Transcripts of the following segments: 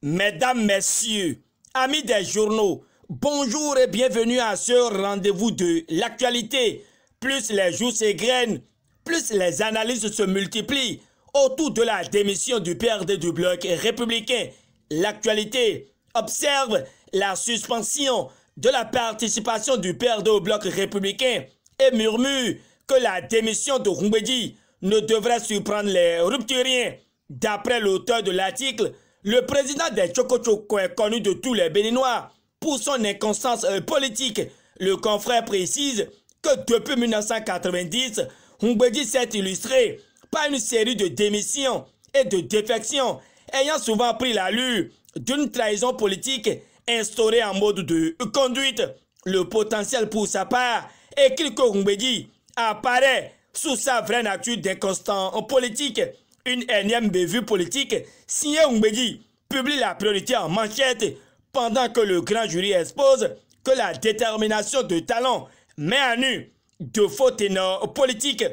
Mesdames, Messieurs, amis des journaux, bonjour et bienvenue à ce rendez-vous de l'actualité. Plus les jours s'égrènent, plus les analyses se multiplient autour de la démission du PRD du bloc républicain. L'actualité observe la suspension de la participation du PRD au bloc républicain et murmure que la démission de Rumbedi ne devrait surprendre les rupturiens. D'après l'auteur de l'article, le président des Tchoko-Tchoko est connu de tous les Béninois pour son inconstance politique. Le confrère précise que depuis 1990, Rumbedi s'est illustré par une série de démissions et de défections, ayant souvent pris l'allure d'une trahison politique instaurée en mode de conduite. Le potentiel pour sa part est que Rumbedi apparaît sous sa vraie nature d'inconstant politique. Une énième bévue politique signée Rumbedi publie la priorité en manchette pendant que le grand jury expose que la détermination de talent met à nu de faux ténors politiques.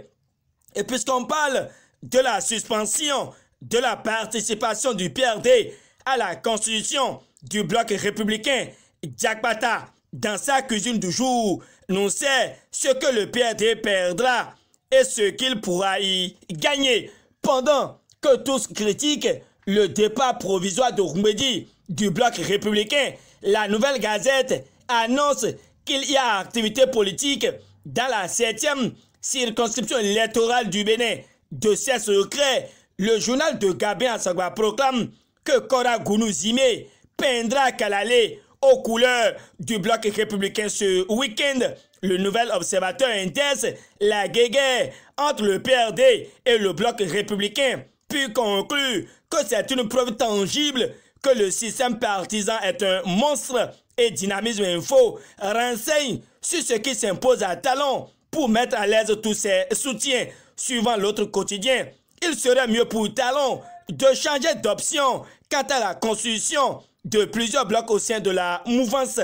Et puisqu'on parle de la suspension de la participation du PRD à la constitution du bloc républicain, Jack Bata, dans sa cuisine du jour, nous sait ce que le PRD perdra et ce qu'il pourra y gagner. Pendant que tous critiquent le départ provisoire de Rumbedi du bloc républicain, la Nouvelle Gazette annonce qu'il y a activité politique dans la 7e circonscription électorale du Bénin. De ses secrets, le journal de Gabin Assagba proclame que Kora Gounou Zimé peindra Kalalé aux couleurs du bloc républicain ce week-end. Le nouvel observateur index la guéguerre entre le PRD et le bloc républicain, puis conclut que c'est une preuve tangible que le système partisan est un monstre et Dynamisme Info renseigne sur ce qui s'impose à talon pour mettre à l'aise tous ses soutiens. Suivant l'autre quotidien, il serait mieux pour Talon de changer d'option quant à la constitution de plusieurs blocs au sein de la mouvance.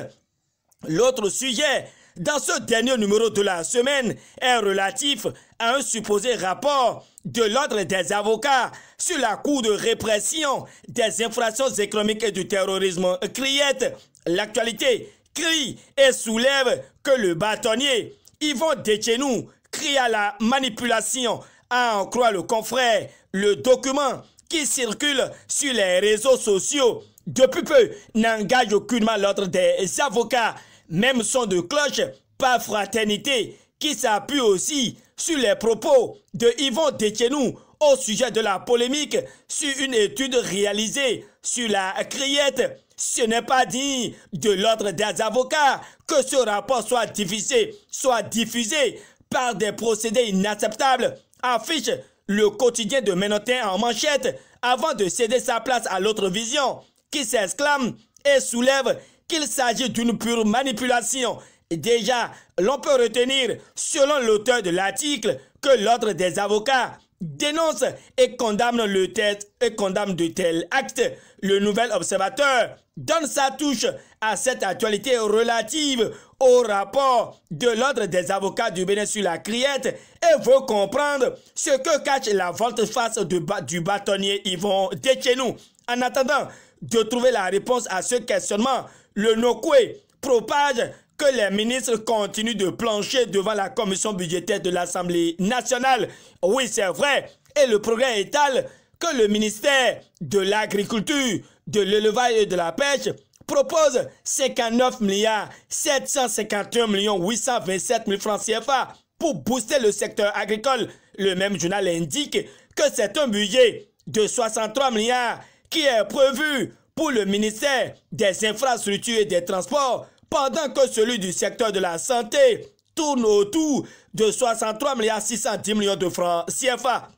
L'autre sujet dans ce dernier numéro de la semaine est relatif à un supposé rapport de l'ordre des avocats sur la Cour de répression des infractions économiques et du terrorisme criette. L'actualité crie et soulève que le bâtonnier Yvon Dechenou crie à la manipulation. À en croire le confrère, le document qui circule sur les réseaux sociaux depuis peu n'engage aucunement l'ordre des avocats. Même son de cloche par fraternité qui s'appuie aussi sur les propos de Yvon Dechenou au sujet de la polémique sur une étude réalisée sur la criette. Ce n'est pas digne de l'ordre des avocats que ce rapport soit diffusé par des procédés inacceptables, affiche le quotidien de Ménotin en manchette avant de céder sa place à l'autre vision qui s'exclame et soulève qu'il s'agit d'une pure manipulation. Déjà, l'on peut retenir, selon l'auteur de l'article, que l'ordre des avocats dénonce et condamne de tels actes. Le nouvel observateur donne sa touche à cette actualité relative au rapport de l'ordre des avocats du Bénin sur la criette et veut comprendre ce que cache la volte-face du bâtonnier Yvon Dechenou. En attendant de trouver la réponse à ce questionnement, le Nokwe propage que les ministres continuent de plancher devant la commission budgétaire de l'Assemblée nationale. Oui, c'est vrai. Et le progrès étale que le ministère de l'Agriculture, de l'Élevage et de la Pêche propose 59 milliards 751 millions 827 000 francs CFA pour booster le secteur agricole. Le même journal indique que c'est un budget de 63 milliards qui est prévu pour le ministère des Infrastructures et des Transports, pendant que celui du secteur de la santé tourne autour de 63 milliards 610 millions de francs CFA.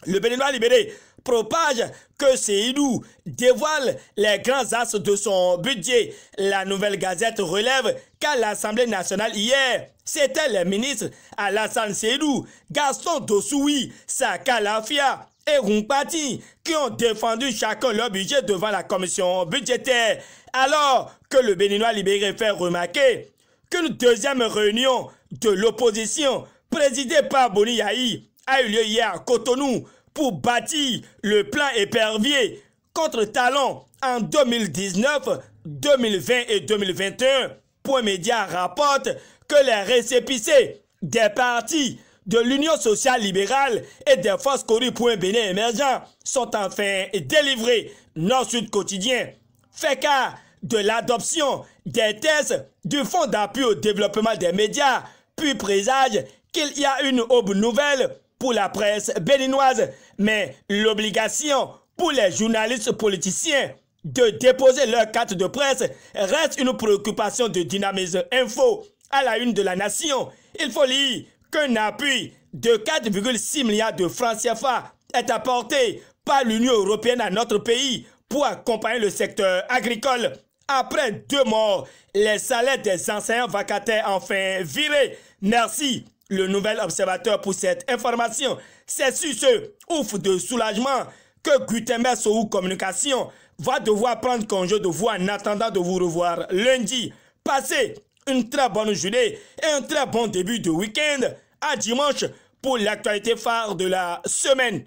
Le Béninois libéré propage que Seydou dévoile les grands axes de son budget. La Nouvelle Gazette relève qu'à l'Assemblée nationale hier, c'était les ministres Alassane Seydou, Gaston Dossoui, Saka Lafia et Rumpati qui ont défendu chacun leur budget devant la commission budgétaire, alors que le Béninois libéré fait remarquer qu'une deuxième réunion de l'opposition présidée par Boni Yahi a eu lieu hier à Cotonou pour bâtir le plan épervier contre talon en 2019, 2020 et 2021. Point Média rapporte que les récépissés des partis de l'Union sociale libérale et des forces corruptes Bénin émergents sont enfin délivrés. Nord-Sud quotidien fait cas de l'adoption des tests du Fonds d'appui au développement des médias, puis présage qu'il y a une aube nouvelle pour la presse béninoise, mais l'obligation pour les journalistes politiciens de déposer leur carte de presse reste une préoccupation de Dynamisme Info. À la une de la Nation, il faut lire qu'un appui de 4,6 milliards de francs CFA est apporté par l'Union européenne à notre pays pour accompagner le secteur agricole. Après 2 morts, les salaires des enseignants vacataires enfin virés. Merci, le Nouvel Observateur, pour cette information. C'est sur ce ouf de soulagement que Gutenberg Sou Communication va devoir prendre congé de vous en attendant de vous revoir lundi. Passez une très bonne journée et un très bon début de week-end. À dimanche pour l'actualité phare de la semaine.